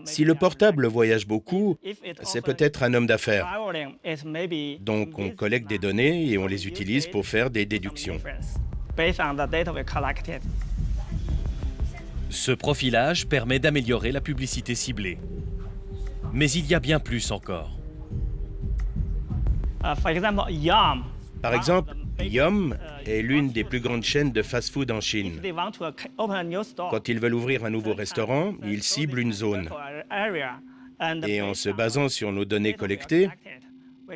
Si le portable voyage beaucoup, c'est peut-être un homme d'affaires. Donc on collecte des données et on les utilise pour faire des déductions. Ce profilage permet d'améliorer la publicité ciblée. Mais il y a bien plus encore. Par exemple, Yum est l'une des plus grandes chaînes de fast-food en Chine. Quand ils veulent ouvrir un nouveau restaurant, ils ciblent une zone. Et en se basant sur nos données collectées,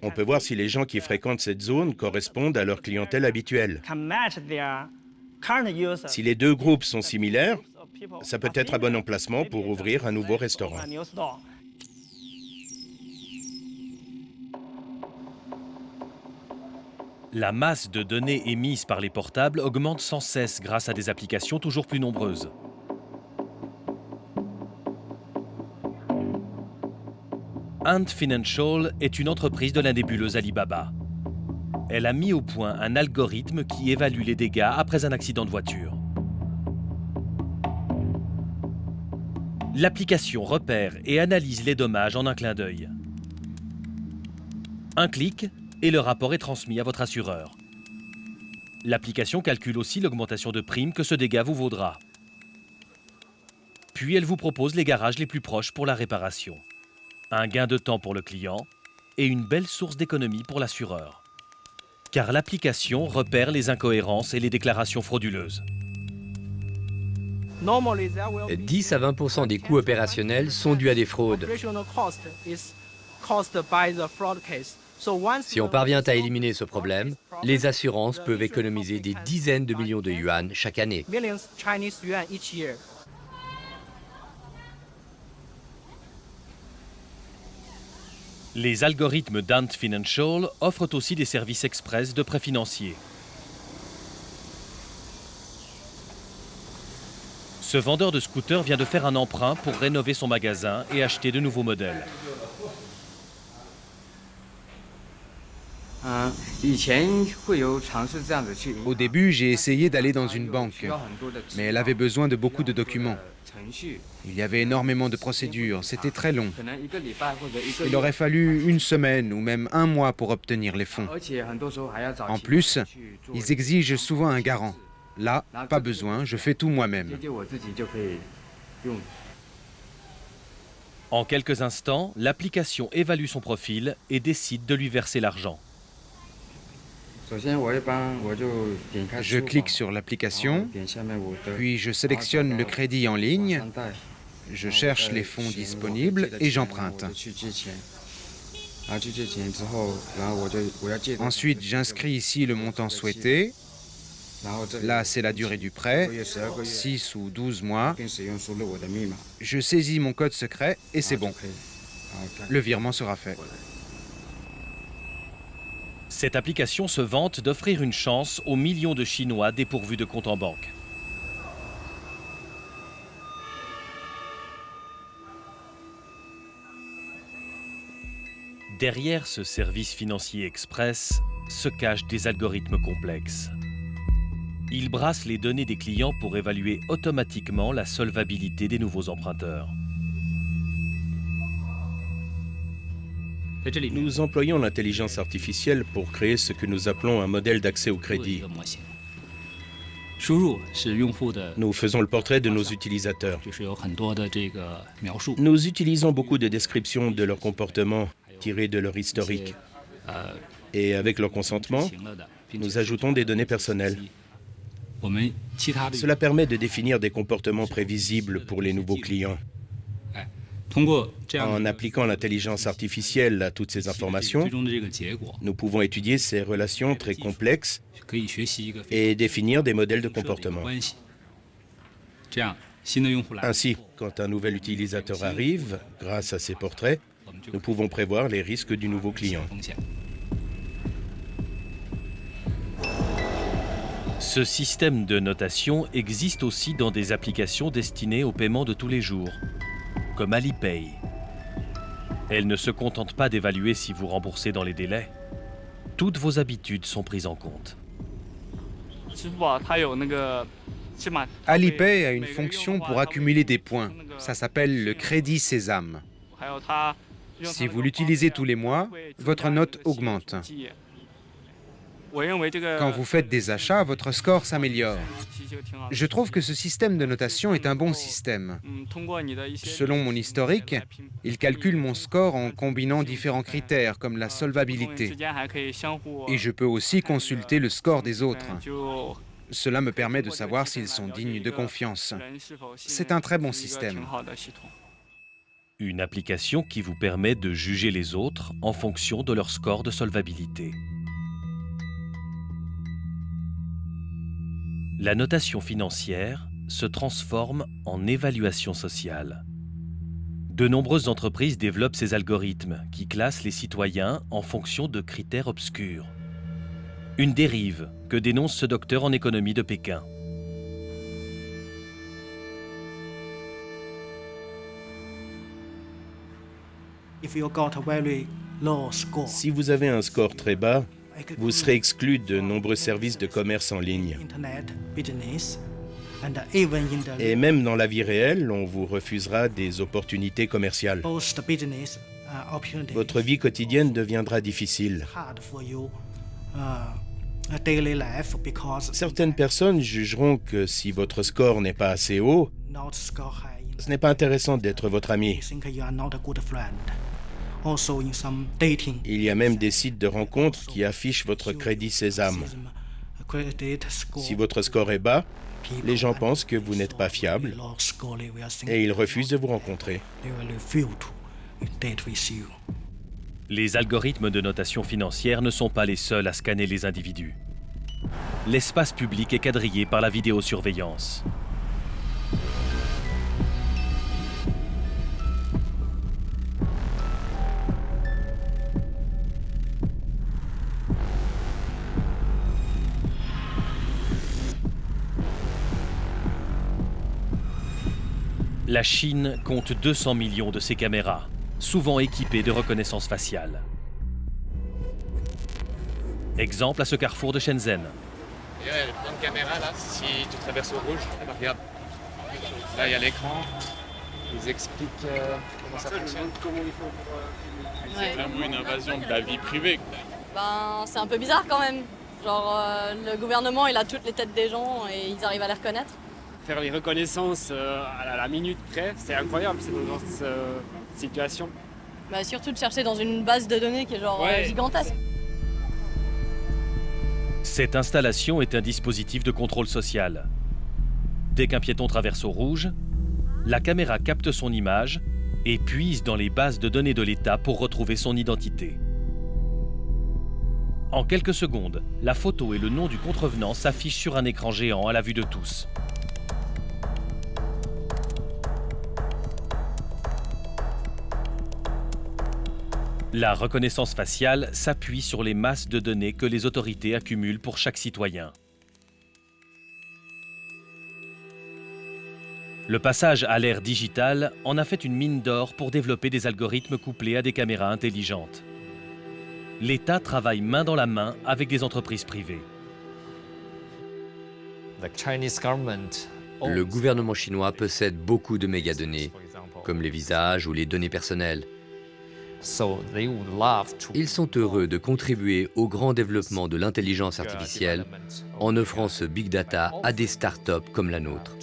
on peut voir si les gens qui fréquentent cette zone correspondent à leur clientèle habituelle. Si les deux groupes sont similaires, ça peut être un bon emplacement pour ouvrir un nouveau restaurant. La masse de données émises par les portables augmente sans cesse grâce à des applications toujours plus nombreuses. Ant Financial est une entreprise de la nébuleuse Alibaba. Elle a mis au point un algorithme qui évalue les dégâts après un accident de voiture. L'application repère et analyse les dommages en un clin d'œil. Un clic et le rapport est transmis à votre assureur. L'application calcule aussi l'augmentation de prime que ce dégât vous vaudra. Puis elle vous propose les garages les plus proches pour la réparation. Un gain de temps pour le client et une belle source d'économie pour l'assureur. Car l'application repère les incohérences et les déclarations frauduleuses. 10 à 20% des coûts opérationnels sont dus à des fraudes. Si on parvient à éliminer ce problème, les assurances peuvent économiser des dizaines de millions de yuan chaque année. Les algorithmes d'Ant Financial offrent aussi des services express de prêts financiers. Ce vendeur de scooters vient de faire un emprunt pour rénover son magasin et acheter de nouveaux modèles. Au début, j'ai essayé d'aller dans une banque, mais elle avait besoin de beaucoup de documents. Il y avait énormément de procédures, c'était très long. Il aurait fallu une semaine ou même un mois pour obtenir les fonds. En plus, ils exigent souvent un garant. Là, pas besoin, je fais tout moi-même. En quelques instants, l'application évalue son profil et décide de lui verser l'argent. Je clique sur l'application, puis je sélectionne le crédit en ligne, je cherche les fonds disponibles et j'emprunte. Ensuite, j'inscris ici le montant souhaité. Là, c'est la durée du prêt, 6 ou 12 mois. Je saisis mon code secret et c'est bon. Le virement sera fait. Cette application se vante d'offrir une chance aux millions de Chinois dépourvus de compte en banque. Derrière ce service financier express se cachent des algorithmes complexes. Ils brassent les données des clients pour évaluer automatiquement la solvabilité des nouveaux emprunteurs. Nous employons l'intelligence artificielle pour créer ce que nous appelons un modèle d'accès au crédit. Nous faisons le portrait de nos utilisateurs. Nous utilisons beaucoup de descriptions de leur comportement tirées de leur historique. Et avec leur consentement, nous ajoutons des données personnelles. Cela permet de définir des comportements prévisibles pour les nouveaux clients. En appliquant l'intelligence artificielle à toutes ces informations, nous pouvons étudier ces relations très complexes et définir des modèles de comportement. Ainsi, quand un nouvel utilisateur arrive, grâce à ces portraits, nous pouvons prévoir les risques du nouveau client. Ce système de notation existe aussi dans des applications destinées au paiement de tous les jours, comme Alipay. Elle ne se contente pas d'évaluer si vous remboursez dans les délais. Toutes vos habitudes sont prises en compte. Alipay a une fonction pour accumuler des points. Ça s'appelle le crédit Sésame. Si vous l'utilisez tous les mois, votre note augmente. Quand vous faites des achats, votre score s'améliore. Je trouve que ce système de notation est un bon système. Selon mon historique, il calcule mon score en combinant différents critères comme la solvabilité. Et je peux aussi consulter le score des autres. Cela me permet de savoir s'ils sont dignes de confiance. C'est un très bon système. Une application qui vous permet de juger les autres en fonction de leur score de solvabilité. La notation financière se transforme en évaluation sociale. De nombreuses entreprises développent ces algorithmes qui classent les citoyens en fonction de critères obscurs. Une dérive que dénonce ce docteur en économie de Pékin. Si vous avez un score très bas, vous serez exclu de nombreux services de commerce en ligne. Et même dans la vie réelle, on vous refusera des opportunités commerciales. Votre vie quotidienne deviendra difficile. Certaines personnes jugeront que si votre score n'est pas assez haut, ce n'est pas intéressant d'être votre ami. Il y a même des sites de rencontres qui affichent votre crédit Sésame. Si votre score est bas, les gens pensent que vous n'êtes pas fiable et ils refusent de vous rencontrer. Les algorithmes de notation financière ne sont pas les seuls à scanner les individus. L'espace public est quadrillé par la vidéosurveillance. La Chine compte 200 millions de ces caméras, souvent équipées de reconnaissance faciale. Exemple à ce carrefour de Shenzhen. Il y a plein de caméras là, si tu traverses au rouge, regarde. Là il y a l'écran, ils expliquent comment ça fonctionne. C'est vraiment une invasion de la vie privée. Ben, c'est un peu bizarre quand même. Genre, le gouvernement il a toutes les têtes des gens et ils arrivent à les reconnaître. Faire les reconnaissances à la minute près, c'est incroyable, c'est dans cette situation. Bah, surtout de chercher dans une base de données qui est genre gigantesque. Cette installation est un dispositif de contrôle social. Dès qu'un piéton traverse au rouge, la caméra capte son image et puise dans les bases de données de l'État pour retrouver son identité. En quelques secondes, la photo et le nom du contrevenant s'affichent sur un écran géant à la vue de tous. La reconnaissance faciale s'appuie sur les masses de données que les autorités accumulent pour chaque citoyen. Le passage à l'ère digitale en a fait une mine d'or pour développer des algorithmes couplés à des caméras intelligentes. L'État travaille main dans la main avec des entreprises privées. Le gouvernement chinois possède beaucoup de mégadonnées, comme les visages ou les données personnelles. Ils sont heureux de contribuer au grand développement de l'intelligence artificielle en offrant ce big data à des startups comme la nôtre.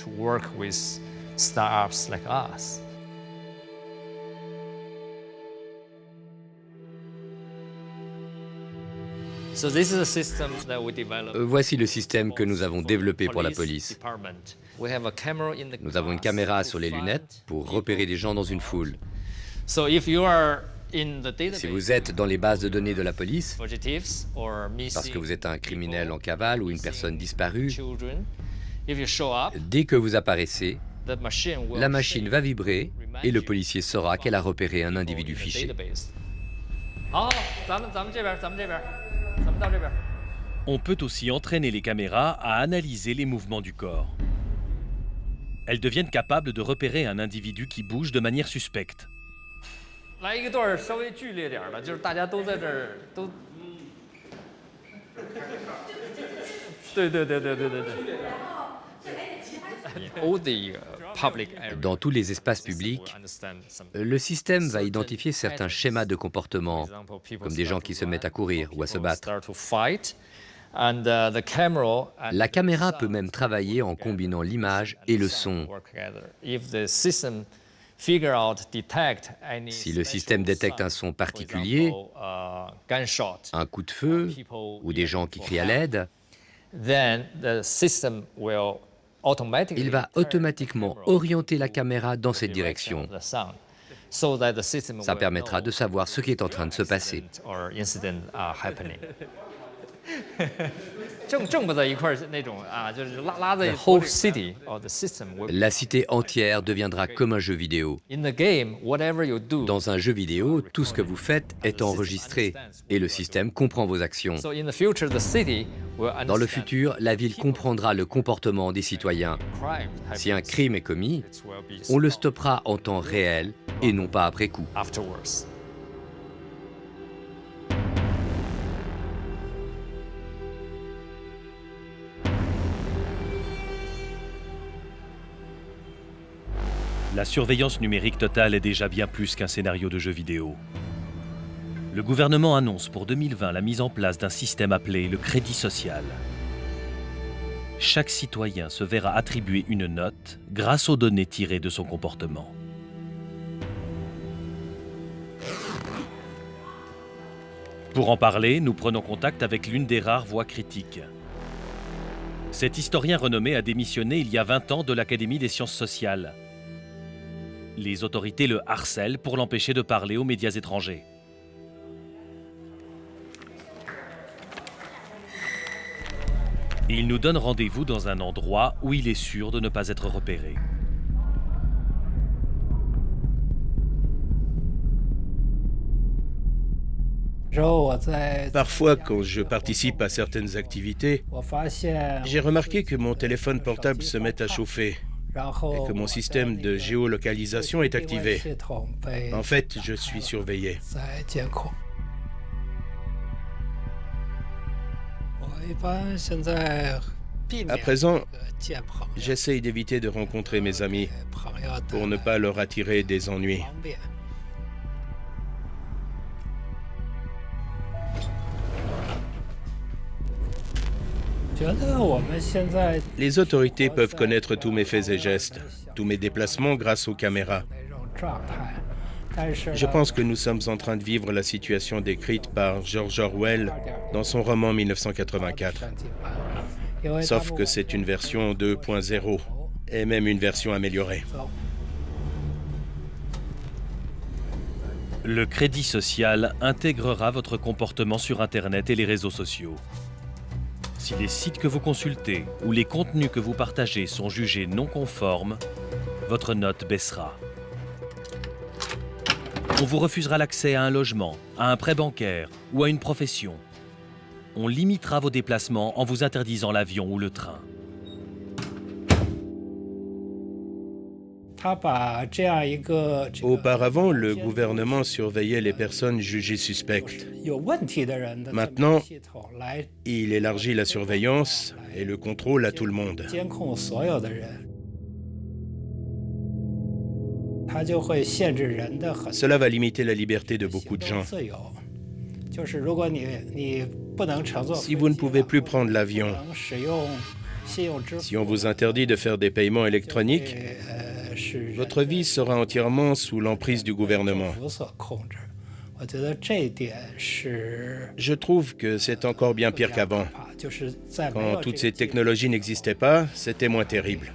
Voici le système que nous avons développé pour la police. Nous avons une caméra sur les lunettes pour repérer des gens dans une foule. Si vous êtes dans les bases de données de la police, parce que vous êtes un criminel en cavale ou une personne disparue, dès que vous apparaissez, la machine va vibrer et le policier saura qu'elle a repéré un individu fiché. On peut aussi entraîner les caméras à analyser les mouvements du corps. Elles deviennent capables de repérer un individu qui bouge de manière suspecte. Dans tous les espaces publics, le système va identifier certains schémas de comportement, comme des gens qui se mettent à courir ou à se battre. La caméra peut même travailler en combinant l'image et le son. Si le système détecte un son particulier, un coup de feu ou des gens qui crient à l'aide, il va automatiquement orienter la caméra dans cette direction. Ça permettra de savoir ce qui est en train de se passer. La cité entière deviendra comme un jeu vidéo. Dans un jeu vidéo, tout ce que vous faites est enregistré et le système comprend vos actions. Dans le futur, la ville comprendra le comportement des citoyens. Si un crime est commis, on le stoppera en temps réel et non pas après coup. La surveillance numérique totale est déjà bien plus qu'un scénario de jeu vidéo. Le gouvernement annonce pour 2020 la mise en place d'un système appelé le crédit social. Chaque citoyen se verra attribuer une note grâce aux données tirées de son comportement. Pour en parler, nous prenons contact avec l'une des rares voix critiques. Cet historien renommé a démissionné il y a 20 ans de l'Académie des sciences sociales. Les autorités le harcèlent pour l'empêcher de parler aux médias étrangers. Il nous donne rendez-vous dans un endroit où il est sûr de ne pas être repéré. Parfois, quand je participe à certaines activités, j'ai remarqué que mon téléphone portable se met à chauffer et que mon système de géolocalisation est activé. En fait, je suis surveillé. À présent, j'essaye d'éviter de rencontrer mes amis pour ne pas leur attirer des ennuis. Les autorités peuvent connaître tous mes faits et gestes, tous mes déplacements grâce aux caméras. Je pense que nous sommes en train de vivre la situation décrite par George Orwell dans son roman 1984. Sauf que c'est une version 2.0 et même une version améliorée. Le crédit social intégrera votre comportement sur Internet et les réseaux sociaux. Si les sites que vous consultez ou les contenus que vous partagez sont jugés non conformes, votre note baissera. On vous refusera l'accès à un logement, à un prêt bancaire ou à une profession. On limitera vos déplacements en vous interdisant l'avion ou le train. Auparavant, le gouvernement surveillait les personnes jugées suspectes. Maintenant, il élargit la surveillance et le contrôle à tout le monde. Cela va limiter la liberté de beaucoup de gens. Si vous ne pouvez plus prendre l'avion, si on vous interdit de faire des paiements électroniques, votre vie sera entièrement sous l'emprise du gouvernement. Je trouve que c'est encore bien pire qu'avant. Quand toutes ces technologies n'existaient pas, c'était moins terrible.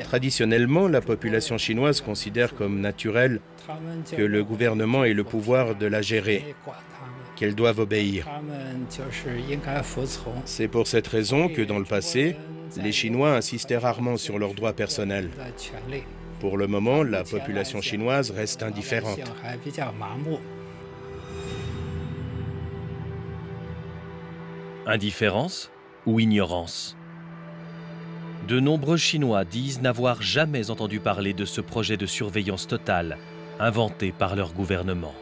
Traditionnellement, la population chinoise considère comme naturel que le gouvernement ait le pouvoir de la gérer, qu'elle doive obéir. C'est pour cette raison que dans le passé, les Chinois insistaient rarement sur leurs droits personnels. Pour le moment, la population chinoise reste indifférente. Indifférence ou ignorance? De nombreux Chinois disent n'avoir jamais entendu parler de ce projet de surveillance totale inventé par leur gouvernement.